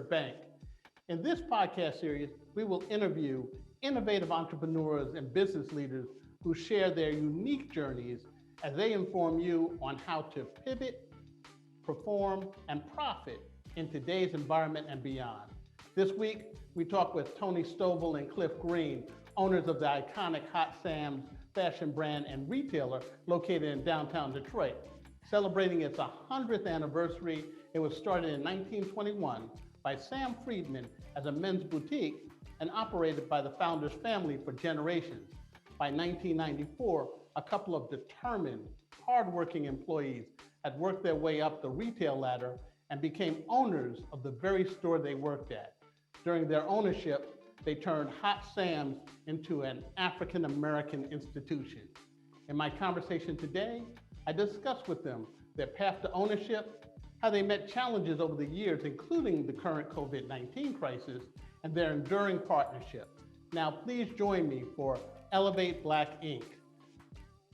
bank. In this podcast series, we will interview innovative entrepreneurs and business leaders who share their unique journeys as they inform you on how to pivot, perform, and profit in today's environment and beyond. This week, we talk with Tony Stovall and Cliff Green, owners of the iconic Hot Sam's fashion brand and retailer located in downtown Detroit. Celebrating its 100th anniversary, it was started in 1921 by Sam Freedman as a men's boutique and operated by the founder's family for generations. By 1994, a couple of determined, hardworking employees had worked their way up the retail ladder and became owners of the very store they worked at. During their ownership, they turned Hot Sam's into an African-American institution. In my conversation today, I discussed with them their path to ownership, how they met challenges over the years, including the current COVID-19 crisis, and their enduring partnership. Now, please join me for Elevate Black Inc.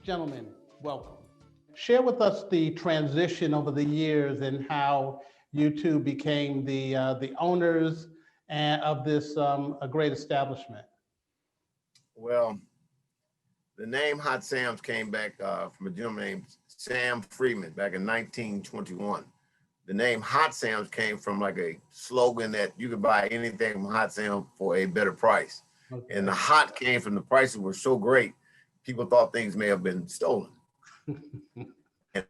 Gentlemen, welcome. Share with us the transition over the years and how you two became the owners of this a great establishment. Well, the name Hot Sam's came back from a gentleman named Sam Freedman back in 1921. The name Hot Sam's came from like a slogan that you could buy anything from Hot Sam for a better price. Okay. And the hot came from the prices were so great, people thought things may have been stolen. And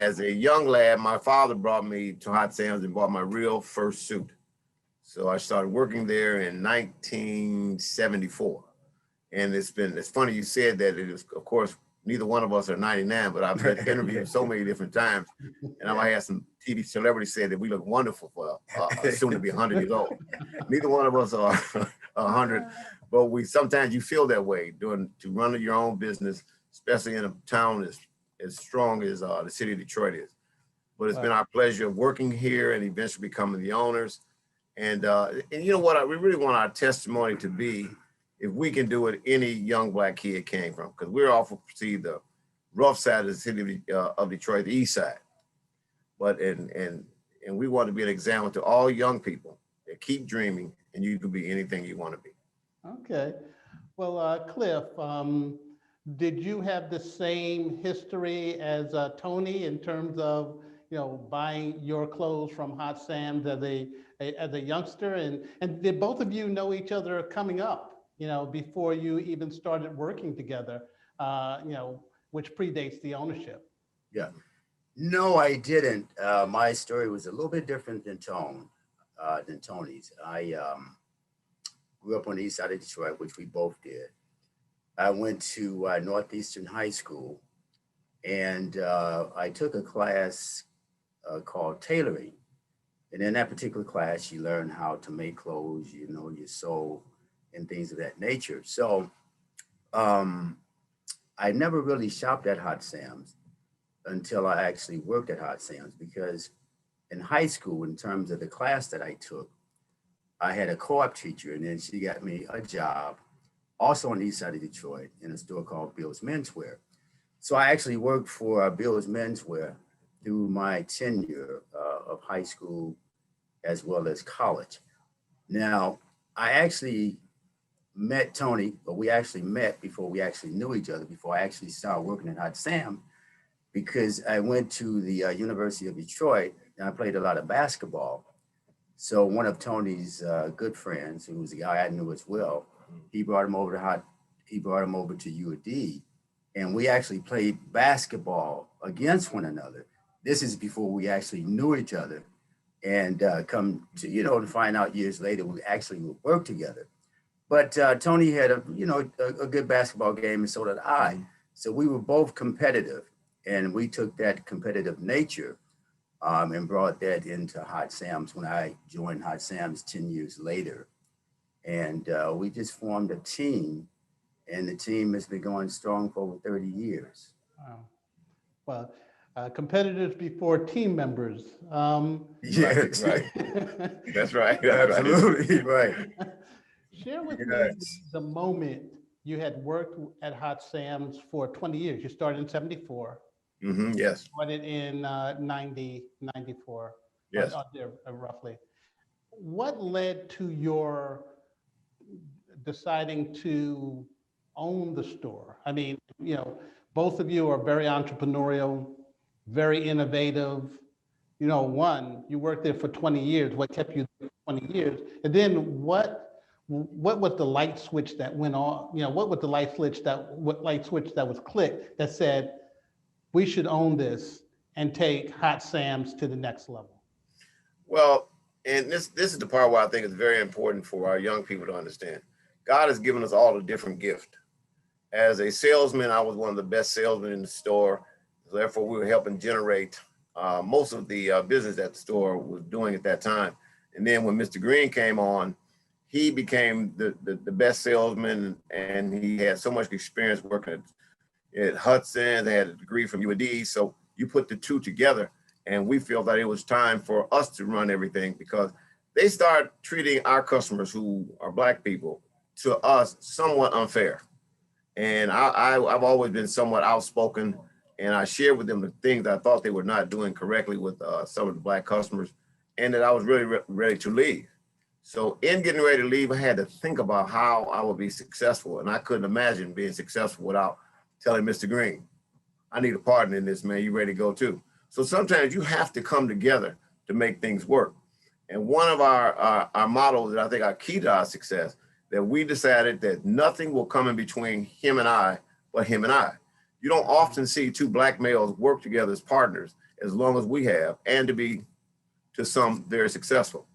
as a young lad, my father brought me to Hot Sam's and bought my real first suit. So I started working there in 1974. And it's funny you said that. It is, of course, neither one of us are 99, but I've been interviewed so many different times. And I had some TV celebrities say that we look wonderful for soon to be 100 years old. Neither one of us are 100, but sometimes you feel that way to run your own business, especially in a town as strong as the city of Detroit is. But it's been our pleasure working here and eventually becoming the owners. And you know what, we really want our testimony to be, if we can do it, any young Black kid came from, because we're often perceived the rough side of the city of Detroit, the east side. But and we want to be an example to all young people that keep dreaming, and you can be anything you want to be. Okay. Well, Cliff, did you have the same history as Tony in terms of, buying your clothes from Hot Sam's as a youngster? And did both of you know each other coming up, before you even started working together, which predates the ownership? Yeah. No, I didn't. My story was a little bit different than Tony's. I grew up on the east side of Detroit, which we both did. I went to Northeastern High School, and I took a class called tailoring. And in that particular class, you learn how to make clothes, you sew and things of that nature. So I never really shopped at Hot Sam's until I actually worked at Hot Sam's, because in high school, in terms of the class that I took, I had a co-op teacher, and then she got me a job also on the east side of Detroit in a store called Bill's Menswear. So I actually worked for Bill's Menswear through my tenure of high school as well as college. Now, I actually met Tony, but we actually met before we actually knew each other, before I actually started working at Hot Sam, because I went to the University of Detroit and I played a lot of basketball. So one of Tony's good friends, who was a guy I knew as well, he brought him over to U of D, and we actually played basketball against one another. This is before we actually knew each other, and come to, to find out years later, we actually would work together. But Tony had a good basketball game, and so did I. So we were both competitive, and we took that competitive nature and brought that into Hot Sam's when I joined Hot Sam's 10 years later. And we just formed a team, and the team has been going strong for over 30 years. Wow. Well, competitors before team members. Yes, right. That's right. Absolutely right. Share with me the moment you had worked at Hot Sam's for 20 years. You started in 74. Mm-hmm, yes. Started in 94. Yes. Roughly. what led to your deciding to own the store? I mean, both of you are very entrepreneurial, very innovative. You worked there for 20 years. What kept you there for 20 years? And then what was the light switch that went on? What was the light switch that was clicked that said, we should own this and take Hot Sam's to the next level? Well, and this is the part where I think it's very important for our young people to understand. God has given us all a different gift. As a salesman, I was one of the best salesmen in the store. Therefore, we were helping generate most of the business that the store was doing at that time. And then when Mr. Green came on, he became the best salesman, and he had so much experience working at Hudson. They had a degree from UAD. So you put the two together, and we felt that it was time for us to run everything, because they start treating our customers, who are Black people, to us somewhat unfair. And I've always been somewhat outspoken, and I shared with them the things I thought they were not doing correctly with some of the Black customers, and that I was really ready to leave. So in getting ready to leave, I had to think about how I would be successful, and I couldn't imagine being successful without telling Mr. Green, I need a partner in this, man. You ready to go too? So sometimes you have to come together to make things work. And one of our models that I think are key to our success, that we decided that nothing will come in between him and I, but him and I. You don't often see two Black males work together as partners as long as we have, and to be, to some, very successful.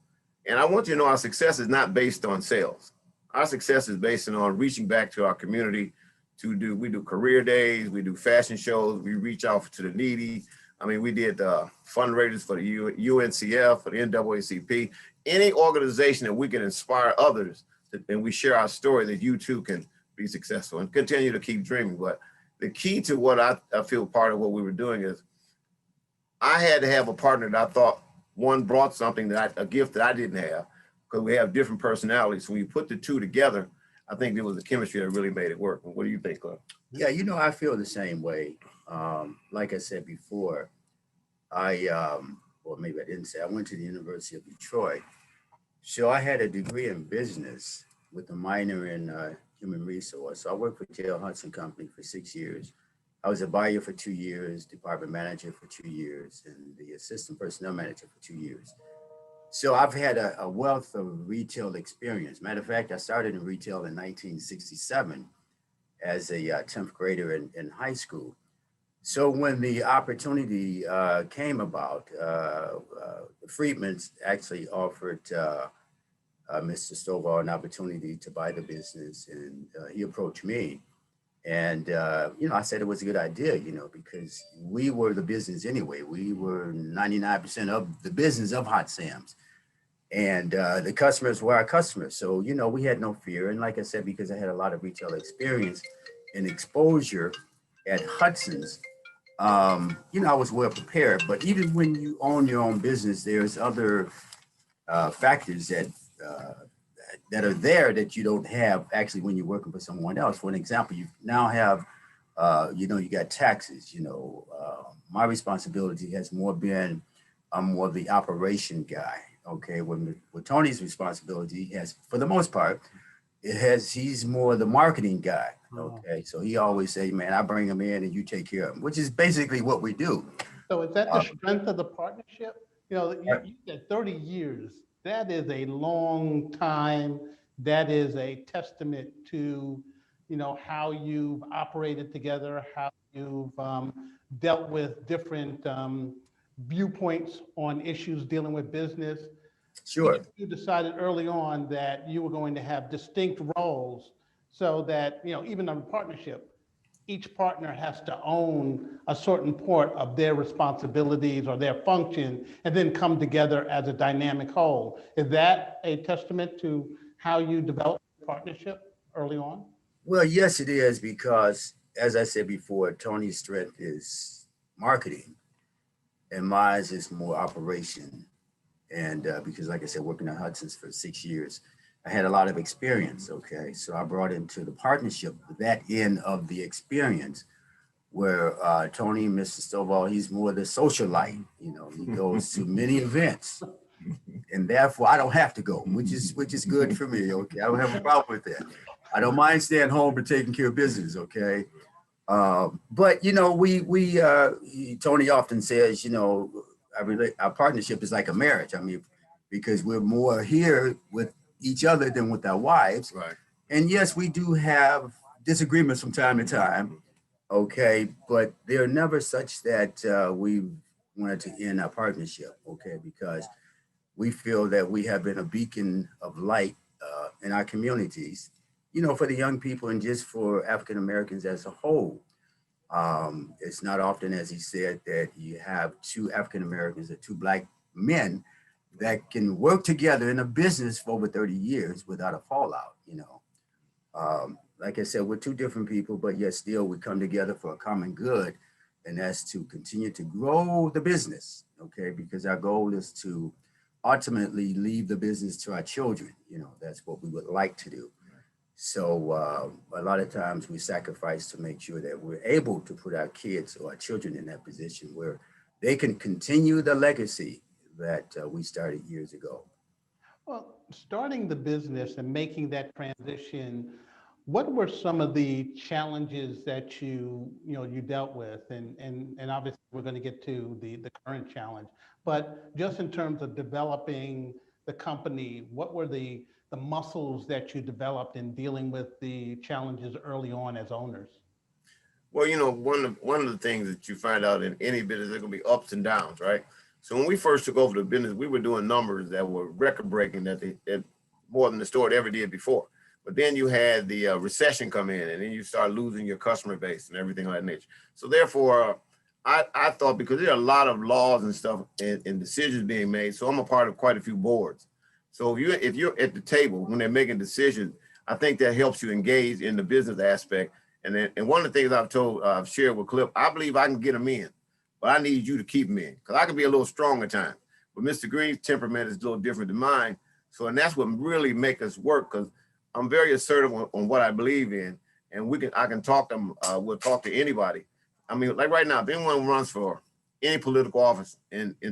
And I want you to know our success is not based on sales. Our success is based on reaching back to our community we do career days, we do fashion shows, we reach out to the needy. I mean, we did fundraisers for the UNCF, for the NAACP, any organization that we can inspire others, and we share our story that you too can be successful and continue to keep dreaming. But the key to what I feel part of what we were doing is, I had to have a partner that I thought, one, brought something a gift that I didn't have, because we have different personalities. So when you put the two together, I think there was a chemistry that really made it work. What do you think, Cliff? Yeah, I feel the same way. Like I said before, or maybe I didn't say, I went to the University of Detroit. So I had a degree in business with a minor in human resource. So I worked for J.L. Hudson Company for 6 years. I was a buyer for 2 years, department manager for 2 years, and the assistant personnel manager for 2 years. So I've had a wealth of retail experience. Matter of fact, I started in retail in 1967 as a 10th grader in high school. So when the opportunity came about, the Freedmans actually offered Mr. Stovall an opportunity to buy the business, and he approached me. And, I said it was a good idea, because we were the business anyway. We were 99% of the business of Hot Sam's. And the customers were our customers. So, we had no fear. And like I said, because I had a lot of retail experience and exposure at Hudson's, I was well prepared. But even when you own your own business, there's other factors that are there that you don't have actually when you're working for someone else. For an example, you now have, you got taxes. My responsibility has more been, I'm more the operation guy. Okay, with Tony's responsibility has, for the most part, he's more the marketing guy. Okay, so he always say, man, I bring him in and you take care of him, which is basically what we do. So is that the strength of the partnership? You said 30 years. That is a long time. That is a testament to, how you've operated together, how you've dealt with different viewpoints on issues dealing with business. Sure. You decided early on that you were going to have distinct roles, so that, even in a partnership, each partner has to own a certain part of their responsibilities or their function, and then come together as a dynamic whole. Is that a testament to how you developed the partnership early on? Well, yes, it is, because as I said before, Tony's strength is marketing and mine is more operation. And because, like I said, working at Hudson's for 6 years, I had a lot of experience. Okay, so I brought into the partnership that end of the experience, where Tony, Mr. Stovall, he's more the socialite. He goes to many events. and therefore I don't have to go, which is good for me. Okay, I don't have a problem with that. I don't mind staying home and taking care of business. Okay, but you know, Tony often says, you know, our partnership is like a marriage. I mean, because we're more here with each other than with our wives. Right. And yes, we do have disagreements from time to time. Okay, but they're never such that we wanted to end our partnership. Okay, because we feel that we have been a beacon of light in our communities, you know, for the young people and just for African Americans as a whole. It's not often, as he said, that you have two African Americans or two Black men that can work together in a business for over 30 years without a fallout, you know. Like I said, we're two different people, but yet still we come together for a common good, and that's to continue to grow the business, okay? Because our goal is to ultimately leave the business to our children. You know, that's what we would like to do. So a lot of times we sacrifice to make sure that we're able to put our kids or our children in that position where they can continue the legacy that we started years ago. Well, starting the business and making that transition, what were some of the challenges that you dealt with? And obviously we're going to get to the current challenge, but just in terms of developing the company, what were the muscles that you developed in dealing with the challenges early on as owners? Well, you know, one of the things that you find out in any business, there's gonna be ups and downs, right? So when we first took over the business, we were doing numbers that were record breaking, that more than the store had ever did before. But then you had the recession come in, and then you start losing your customer base and everything of that nature. So therefore, I thought, because there are a lot of laws and stuff and decisions being made, so I'm a part of quite a few boards. So if you're at the table when they're making decisions, I think that helps you engage in the business aspect. And one of the things I've shared with Cliff, I believe I can get them in, but I need you to keep them in, because I can be a little strong at times. But Mr. Green's temperament is a little different than mine. So, and that's what really make us work, because I'm very assertive on what I believe in, and I can talk to them. We'll talk to anybody. I mean, like right now, if anyone runs for any political office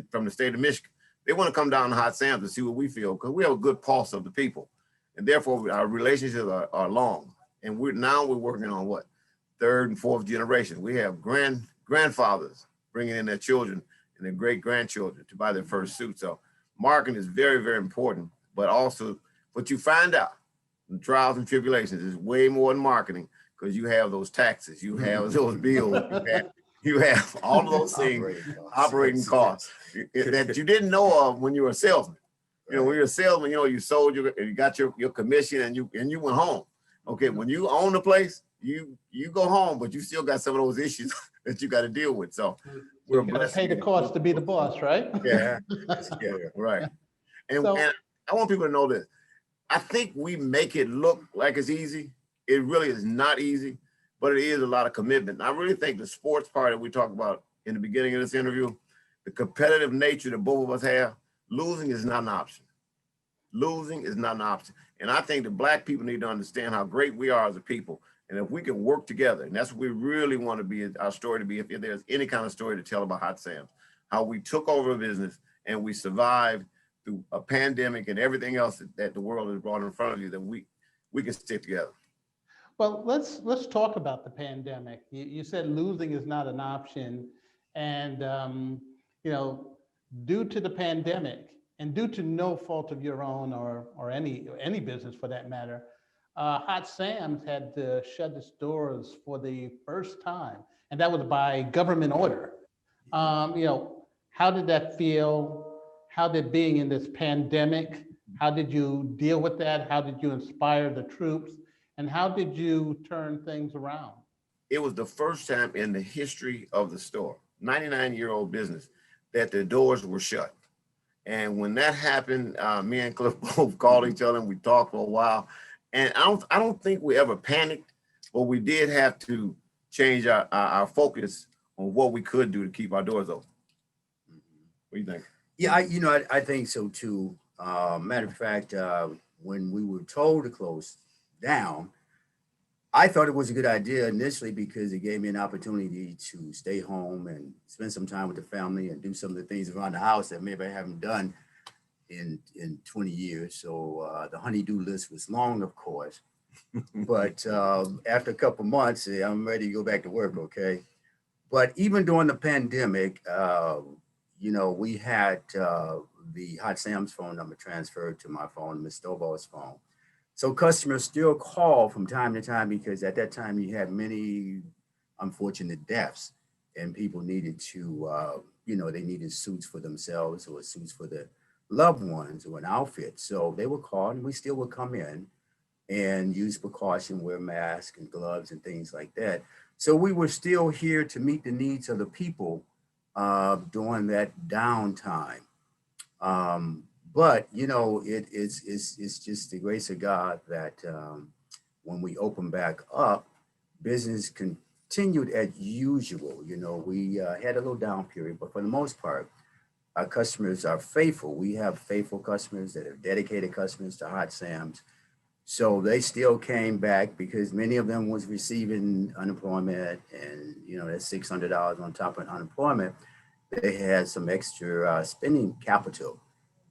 from the state of Michigan, they want to come down to Hot Sam's to see what we feel, because we have a good pulse of the people, and therefore our relationships are long. And we're working on what, third and fourth generation. We have grandfathers bringing in their children and their great grandchildren to buy their first suit. So marketing is very, very important, but also what you find out in trials and tribulations is way more than marketing, because you have those taxes, you have those bills, you have all of those things, operating costs that you didn't know of when you were a salesman. You know, when you're a salesman, you know, you sold, you got your commission, and you went home. Okay, when you own the place, you go home, but you still got some of those issues that you got to deal with. So we're blessed. Pay the cost to be the boss, right? Yeah, yeah, right. And I want people to know this. I think we make it look like it's easy. It really is not easy, but it is a lot of commitment. I really think the sports part that we talked about in the beginning of this interview, the competitive nature that both of us have, losing is not an option. Losing is not an option. And I think the Black people need to understand how great we are as a people. And if we can work together, and that's what we really want to be, our story to be, if there's any kind of story to tell about Hot Sam's, how we took over a business and we survived through a pandemic and everything else that the world has brought in front of you, that we can stick together. Well, let's talk about the pandemic. You said losing is not an option, and due to the pandemic and due to no fault of your own or any business for that matter, Hot Sam's had to shut its doors for the first time, and that was by government order. How did that feel? How did being in this pandemic, how did you deal with that? How did you inspire the troops? And how did you turn things around? It was the first time in the history of the store, 99-year-old business, that the doors were shut. And when that happened, me and Cliff both called each other and we talked for a while. And I don't think we ever panicked, but we did have to change our focus on what we could do to keep our doors open. What do you think? Yeah, I think so too. Matter of fact, when we were told to close down, I thought it was a good idea initially because it gave me an opportunity to stay home and spend some time with the family and do some of the things around the house that maybe I haven't done in 20 years. So the honey-do list was long, of course. But after a couple months, I'm ready to go back to work, okay? But even during the pandemic, we had the Hot Sam's phone number transferred to my phone, Ms. Stovall's phone. So customers still call from time to time because at that time you had many unfortunate deaths and people needed to, they needed suits for themselves or suits for their loved ones or an outfit. So they would call and we still would come in and use precaution, wear masks and gloves and things like that. So we were still here to meet the needs of the people during that downtime. But it's just the grace of God that when we open back up, business continued as usual. We had a little down period, but for the most part, our customers are faithful. We have faithful customers that are dedicated customers to Hot Sam's. So they still came back because many of them was receiving unemployment and, that's $600 on top of unemployment. They had some extra spending capital.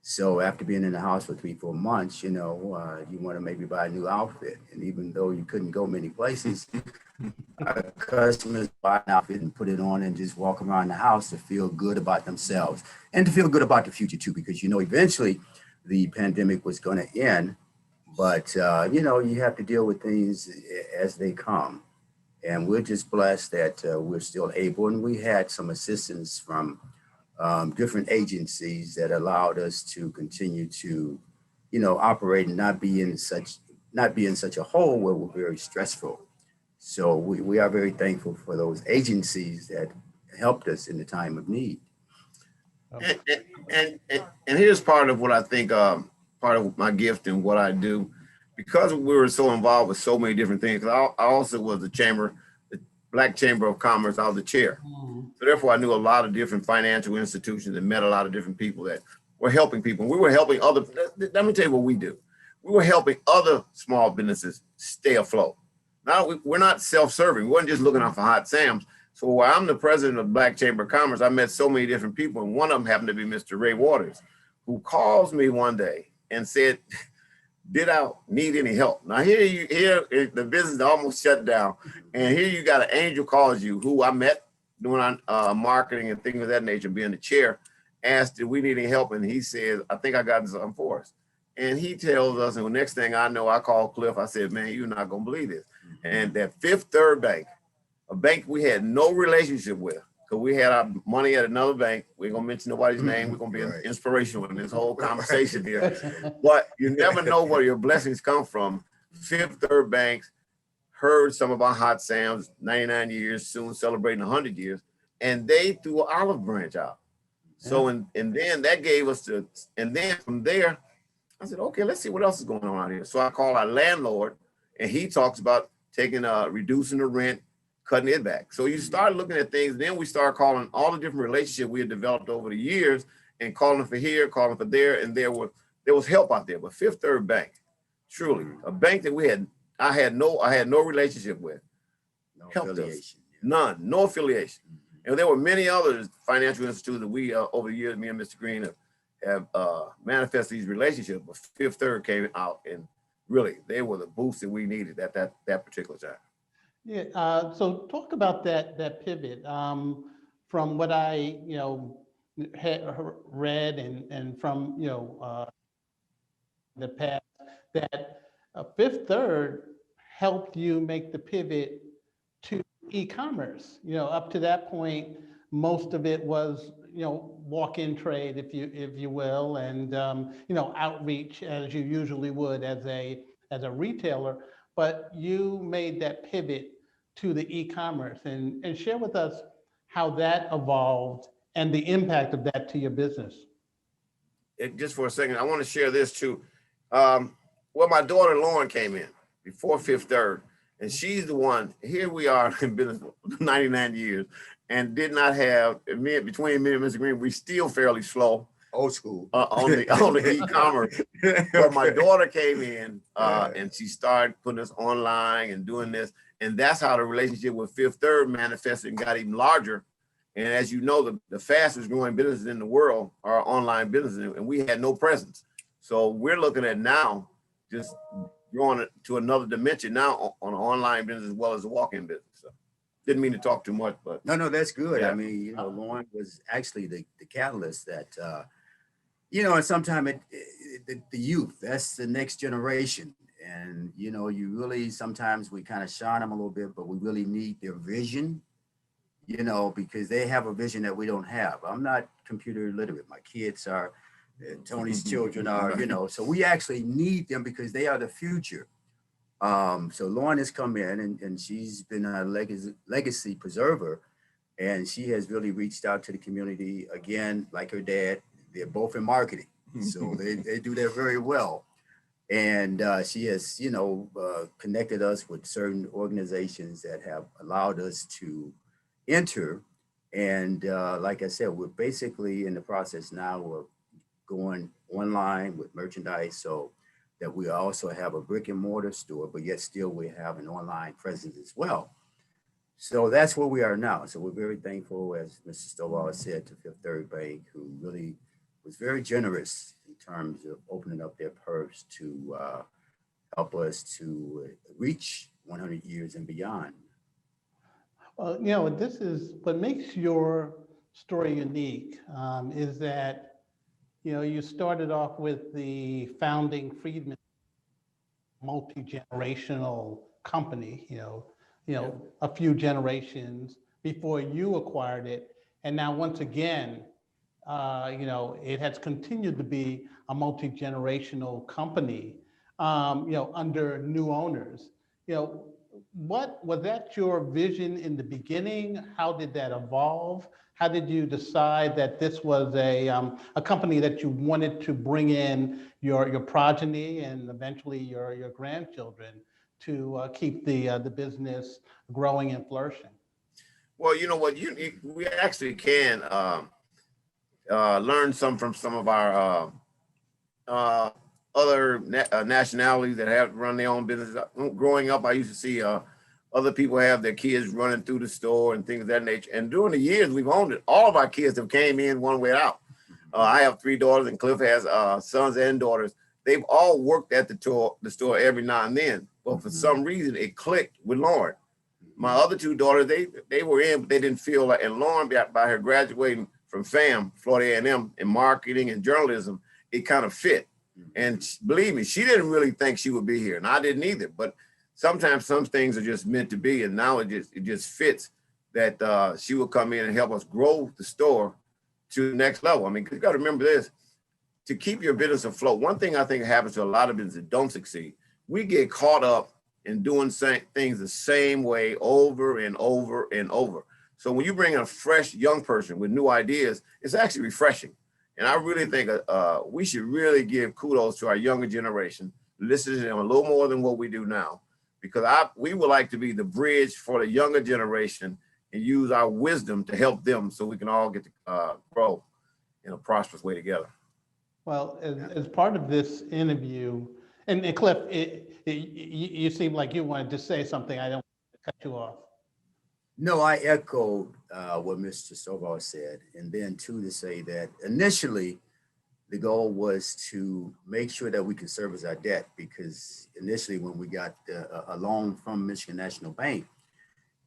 So after being in the house for 3-4 months, you want to maybe buy a new outfit. And even though you couldn't go many places, our customers buy an outfit and put it on and just walk around the house to feel good about themselves and to feel good about the future too, because, eventually the pandemic was going to end. But, you have to deal with things as they come. And we're just blessed that we're still able. And we had some assistance from different agencies that allowed us to continue to, operate and not be in such a hole where we're very stressful. So we are very thankful for those agencies that helped us in the time of need. And here's part of what I think, part of my gift and what I do, because we were so involved with so many different things. I also was the Black Chamber of Commerce. I was the chair. So therefore I knew a lot of different financial institutions and met a lot of different people that were helping people. We were helping let me tell you what we do. We were helping other small businesses stay afloat. Now we're not self-serving. We weren't just looking out for Hot Sam's. So while I'm the president of Black Chamber of Commerce, I met so many different people. And one of them happened to be Mr. Ray Waters, who calls me one day and said, did I need any help? Now here the business almost shut down. And here you got an angel calls you, who I met doing marketing and things of that nature, being the chair, asked, did we need any help? And he said, I think I got something for us. And he tells us, and the next thing I know, I called Cliff. I said, man, you're not gonna believe this. And that Fifth Third Bank, a bank we had no relationship with, because we had our money at another bank. We ain't gonna mention nobody's name. We're gonna be inspirational in this whole conversation here. But you never know where your blessings come from. Fifth Third Bank heard some of our Hot Sam's, 99 years, soon celebrating 100 years, and they threw an olive branch out. So, and then that gave us and then from there, I said, okay, let's see what else is going on out here. So I called our landlord, and he talks about reducing the rent, cutting it back. So you start looking at things, then we start calling all the different relationships we had developed over the years and calling for here, calling for there, and there was help out there. But Fifth Third Bank, truly, a bank that I had no relationship with, No helped affiliation. us. None, no affiliation. And there were many other financial institutions that we, over the years, me and Mr. Green have manifested these relationships. But Fifth Third came out, and really, they were the boost that we needed at that particular time. Yeah. So talk about that pivot from what I had read and from the past, that Fifth Third helped you make the pivot to e-commerce. Up to that point, most of it was walk-in trade, if you will, and outreach as you usually would as a retailer. But you made that pivot to the e-commerce, and share with us how that evolved and the impact of that to your business. Just for a second, I want to share this too. Well, my daughter Lauren came in before Fifth Third, and she's the one. Here we are in business 99 years, and did not have between me and Mr. Green, we still fairly slow. Old school on the e-commerce. But my daughter came in and she started putting us online and doing this, and that's how the relationship with Fifth Third manifested and got even larger. And as you know, the fastest growing businesses in the world are online businesses, and we had no presence. So we're looking at now just growing it to another dimension now on an online business as well as a walk-in business. So didn't mean to talk too much, but No, that's good. Yeah. I mean, Lauren was actually the catalyst that, and sometimes the youth, that's the next generation. And, you really, sometimes we kind of shine them a little bit, but we really need their vision, because they have a vision that we don't have. I'm not computer literate. My kids are, Tony's children are, so we actually need them because they are the future. So Lauren has come in and she's been a legacy preserver, and she has really reached out to the community again, like her dad. They're both in marketing, so they do that very well. And she has, connected us with certain organizations that have allowed us to enter. And like I said, we're basically in the process now of going online with merchandise, so that we also have a brick and mortar store, but yet still we have an online presence as well. So that's where we are now. So we're very thankful, as Mr. Stovall said, to Fifth Third Bank, who really was very generous in terms of opening up their purse to help us to reach 100 years and beyond. Well, this is what makes your story unique, is that, you started off with the founding Freedman multi-generational company, a few generations before you acquired it. And now once again, it has continued to be a multi-generational company, under new owners. What was that your vision in the beginning? How did that evolve? How did you decide that this was a company that you wanted to bring in your progeny and eventually your grandchildren to keep the business growing and flourishing? well, you know what, we actually can learn from some of our other nationalities that have run their own business. Growing up, I used to see other people have their kids running through the store and things of that nature. And during the years we've owned it, all of our kids have came in one way out. I have 3 daughters, and Cliff has sons and daughters. They've all worked at the store every now and then, but for some reason it clicked with Lauren. My other 2 daughters, they were in, but they didn't feel like. And Lauren, by her graduating from FAM, Florida A&M, in marketing and journalism, it kind of fit. And believe me, she didn't really think she would be here, and I didn't either. But sometimes some things are just meant to be, and now it just fits that she will come in and help us grow the store to the next level. I mean, you got to remember this: to keep your business afloat. One thing I think happens to a lot of businesses that don't succeed, we get caught up in doing things the same way over and over and over. So when you bring in a fresh young person with new ideas, it's actually refreshing. And I really think we should really give kudos to our younger generation, listen to them a little more than what we do now, because we would like to be the bridge for the younger generation and use our wisdom to help them so we can all get to grow in a prosperous way together. Well, as part of this interview, and Cliff, you seem like you wanted to say something. I don't want to cut you off. No, I echoed what Mr. Stovall said, and then too to say that initially the goal was to make sure that we could service our debt, because initially when we got a loan from Michigan National Bank,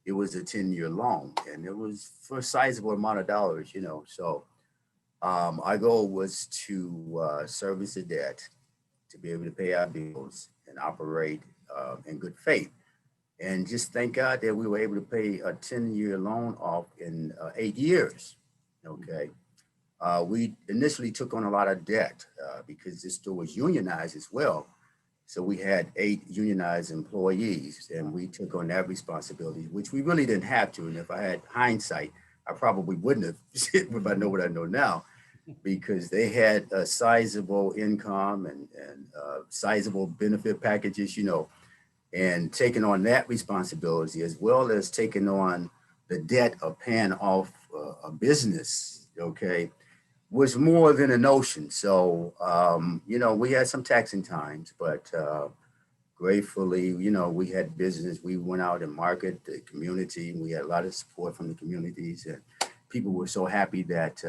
it was a 10-year loan, and it was for a sizable amount of dollars, So our goal was to service the debt, to be able to pay our bills and operate in good faith. And just thank God that we were able to pay a 10-year loan off in 8 years. Okay. We initially took on a lot of debt because this store was unionized as well. So we had 8 unionized employees, and we took on that responsibility, which we really didn't have to. And if I had hindsight, I probably wouldn't have, if I know what I know now, because they had a sizable income and sizable benefit packages, and taking on that responsibility, as well as taking on the debt of paying off a business, okay, was more than a notion. So, we had some taxing times, but gratefully, we had business. We went out and market the community. We had a lot of support from the communities, people were so happy that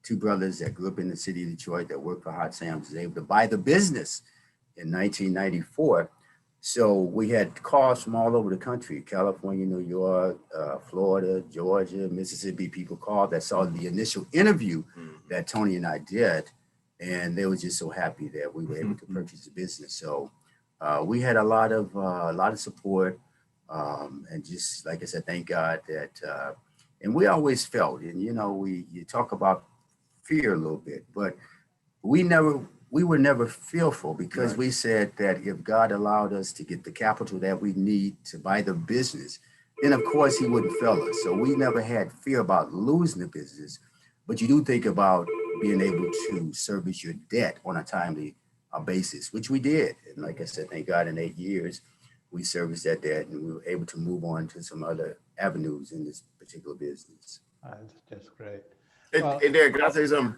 two brothers that grew up in the city of Detroit that worked for Hot Sam's was able to buy the business in 1994. So we had calls from all over the country, California, New York, Florida, Georgia, Mississippi. People called that saw the initial interview that Tony and I did. And they were just so happy that we were able to purchase the business. So we had a lot of support. And just like I said, thank God that, and we always felt, and you talk about fear a little bit, but we were never fearful because we said that if God allowed us to get the capital that we need to buy the business, then of course he wouldn't fail us. So we never had fear about losing the business, but you do think about being able to service your debt on a timely basis, which we did. And like I said, thank God in 8 years, we serviced that debt and we were able to move on to some other avenues in this particular business. That's great. Hey, Derek, can I say something?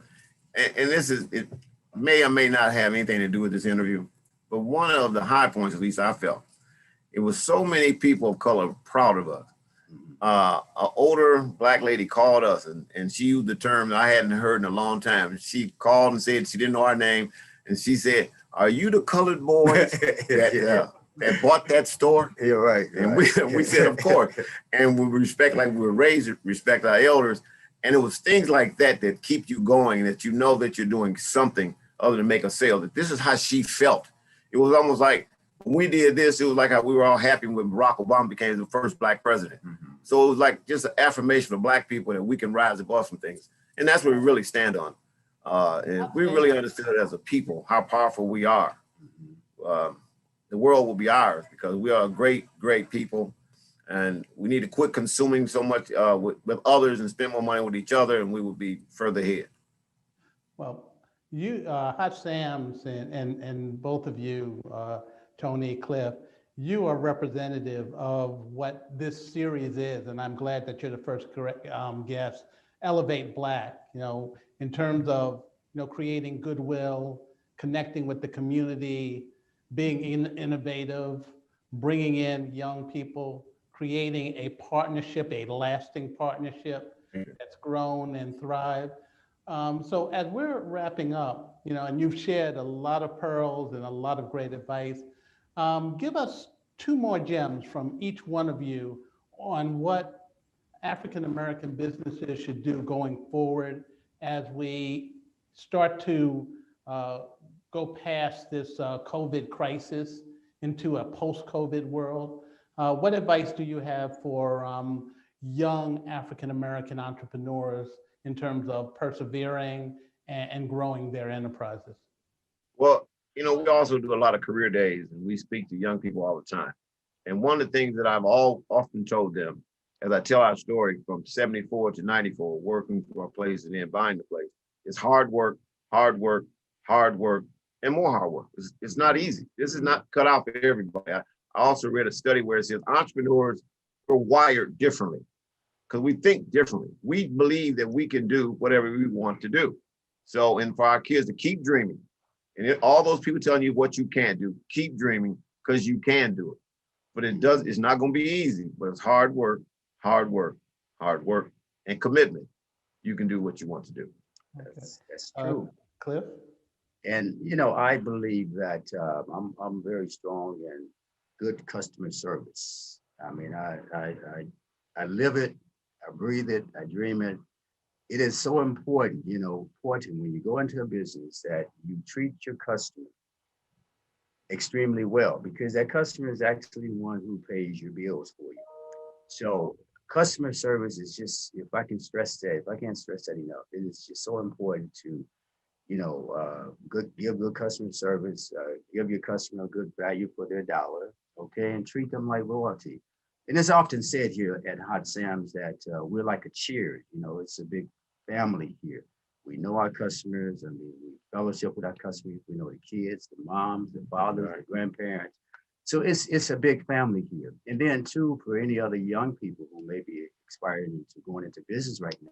And this is, it may or may not have anything to do with this interview, but one of the high points, at least I felt, it was so many people of color proud of us. An older Black lady called us and she used the term that I hadn't heard in a long time. She called and said she didn't know our name. And she said, "Are you the colored boys that bought that store?" You're right. And we said, "Of course." And we respect, like we were raised to respect our elders. And it was things like that that keep you going, that you know that you're doing something other than make a sale. That this is how she felt. It was almost like when we did this, it was like how we were all happy when Barack Obama became the first Black president. So it was like just an affirmation for Black people that we can rise above some things. And that's what we really stand on. And we really understood as a people how powerful we are. The world will be ours because we are a great, great people. And we need to quit consuming so much with others and spend more money with each other, and we will be further ahead. Well, you, Hot Sam's and both of you, Tony, Cliff, you are representative of what this series is, and I'm glad that you're the first guest. Elevate Black, in terms of creating goodwill, connecting with the community, being innovative, bringing in young people, creating a partnership, a lasting partnership that's grown and thrived. So as we're wrapping up, and you've shared a lot of pearls and a lot of great advice, give us two more gems from each one of you on what African-American businesses should do going forward as we start to go past this COVID crisis into a post-COVID world. What advice do you have for young African-American entrepreneurs in terms of persevering and growing their enterprises? Well, we also do a lot of career days and we speak to young people all the time. And one of the things that I've often told them as I tell our story from 74 to 94, working for a place and then buying the place, is hard work, hard work, hard work, and more hard work. It's not easy. This is not cut out for everybody. I also read a study where it says entrepreneurs are wired differently because we think differently. We believe that we can do whatever we want to do. So, and for our kids to keep dreaming, and all those people telling you what you can't do, keep dreaming because you can do it. But it's not going to be easy, but it's hard work, hard work, hard work, and commitment. You can do what you want to do. That's true. Cliff? And, I believe that I'm very strong in good customer service. I mean, I live it, I breathe it, I dream it. It is so important, important when you go into a business that you treat your customer extremely well because that customer is actually the one who pays your bills for you. So customer service is just, if I can't stress that enough, it is just so important to give good customer service, give your customer good value for their dollar, okay, and treat them like royalty. And it's often said here at Hot Sam's that we're like a cheer, it's a big family here. We know our customers, we fellowship with our customers, we know the kids, the moms, the fathers, the grandparents. So it's a big family here. And then too, for any other young people who may be aspiring to going into business right now,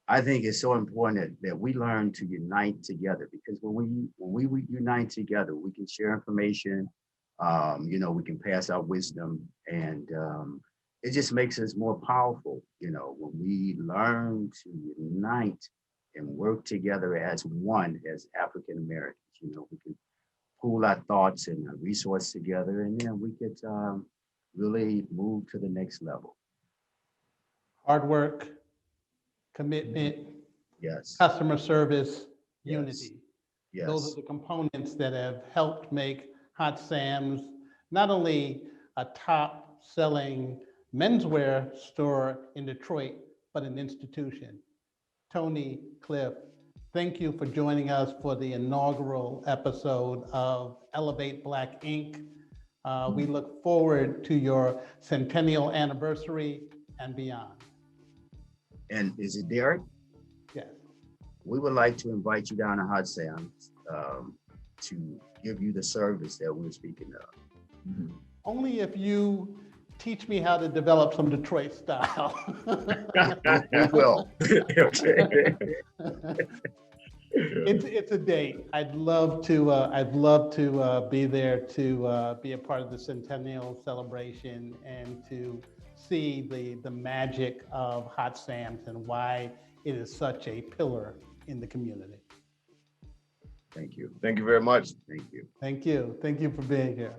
I think it's so important that we learn to unite together because when we unite together, we can share information, we can pass out wisdom and it just makes us more powerful, when we learn to unite and work together as one, as African Americans. We can pool our thoughts and our resources together, and then we could really move to the next level. Hard work, commitment, Yes. customer service, Yes. unity. Yes. Those are the components that have helped make Hot Sam's not only a top selling menswear store in Detroit, but an institution. Tony, Cliff, thank you for joining us for the inaugural episode of Elevate Black Inc. We look forward to your centennial anniversary and beyond. And is it Derek? Yes. We would like to invite you down to Hot Sam's to give you the service that we're speaking of. Only if you teach me how to develop some Detroit style. We will. Okay. It's a date. I'd love to be there to be a part of the centennial celebration and to see the magic of Hot Sam's and why it is such a pillar in the community. Thank you. Thank you very much. Thank you. Thank you. Thank you for being here.